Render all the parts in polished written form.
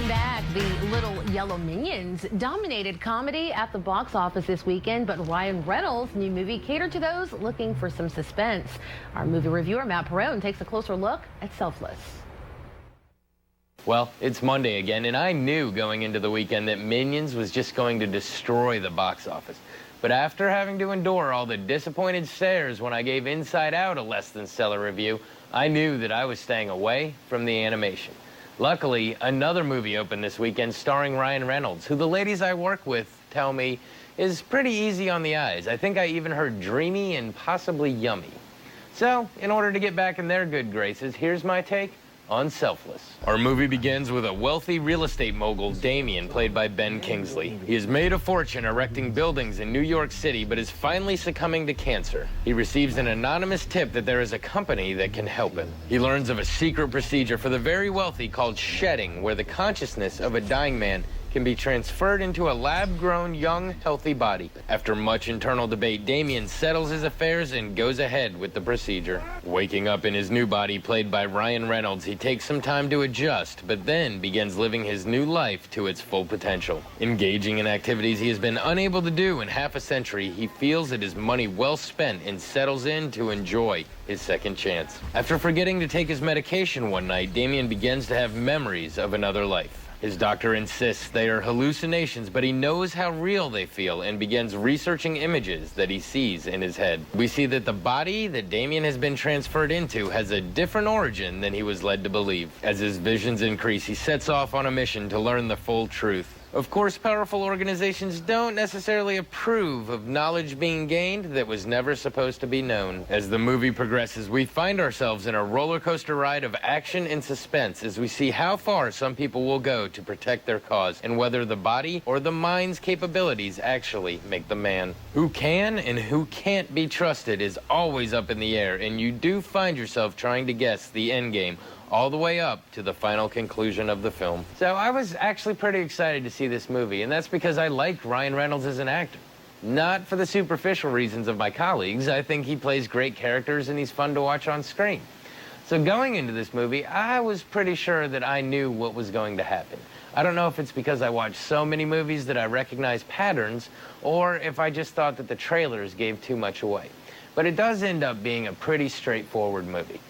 Welcome back. The Little Yellow Minions dominated comedy at the box office this weekend, but Ryan Reynolds' new movie catered to those looking for some suspense. Our movie reviewer, Matt Perrone, takes a closer look at Selfless. Well, it's Monday again, and I knew going into the weekend that Minions was just going to destroy the box office. But after having to endure all the disappointed stares when I gave Inside Out a less than stellar review, I knew that I was staying away from the animation. Luckily, another movie opened this weekend starring Ryan Reynolds, who the ladies I work with tell me is pretty easy on the eyes. I think I even heard dreamy and possibly yummy. So, in order to get back in their good graces, here's my take on Selfless. Our movie begins with a wealthy real estate mogul, Damien, played by Ben Kingsley. He has made a fortune erecting buildings in New York City, but is finally succumbing to cancer. He receives an anonymous tip that there is a company that can help him. He learns of a secret procedure for the very wealthy called shedding, where the consciousness of a dying man can be transferred into a lab-grown, young, healthy body. After much internal debate, Damien settles his affairs and goes ahead with the procedure. Waking up in his new body, played by Ryan Reynolds, he takes some time to adjust, but then begins living his new life to its full potential. Engaging in activities he has been unable to do in half a century, he feels it is money well spent and settles in to enjoy his second chance. After forgetting to take his medication one night, Damien begins to have memories of another life. His doctor insists they are hallucinations, but he knows how real they feel and begins researching images that he sees in his head. We see that the body that Damien has been transferred into has a different origin than he was led to believe. As his visions increase, he sets off on a mission to learn the full truth. Of course, powerful organizations don't necessarily approve of knowledge being gained that was never supposed to be known. As the movie progresses, we find ourselves in a roller coaster ride of action and suspense as we see how far some people will go to protect their cause and whether the body or the mind's capabilities actually make the man. Who can and who can't be trusted is always up in the air, and you do find yourself trying to guess the end game all the way up to the final conclusion of the film. So I was actually pretty excited to see this movie, and that's because I like Ryan Reynolds as an actor. Not for the superficial reasons of my colleagues. I think he plays great characters and he's fun to watch on screen. So going into this movie, I was pretty sure that I knew what was going to happen. I don't know if it's because I watched so many movies that I recognize patterns, or if I just thought that the trailers gave too much away. But it does end up being a pretty straightforward movie.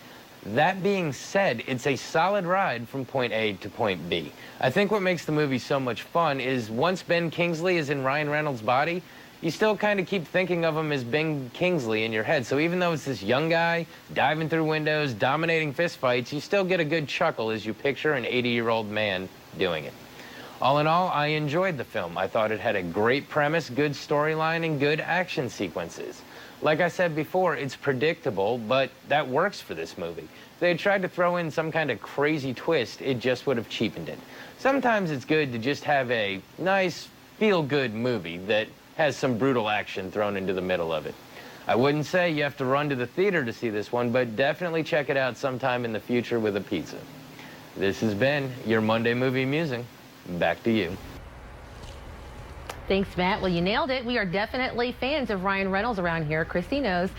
That being said, it's a solid ride from point A to point B. I think what makes the movie so much fun is once Ben Kingsley is in Ryan Reynolds' body, you still kind of keep thinking of him as Ben Kingsley in your head. So even though it's this young guy diving through windows, dominating fistfights, you still get a good chuckle as you picture an 80-year-old man doing it. All in all, I enjoyed the film. I thought it had a great premise, good storyline, and good action sequences. Like I said before, it's predictable, but that works for this movie. If they had tried to throw in some kind of crazy twist, it just would have cheapened it. Sometimes it's good to just have a nice, feel-good movie that has some brutal action thrown into the middle of it. I wouldn't say you have to run to the theater to see this one, but definitely check it out sometime in the future with a pizza. This has been your Monday Movie Musing. Back to you. Thanks, Matt. Well, you nailed it. We are definitely fans of Ryan Reynolds around here. Christy knows.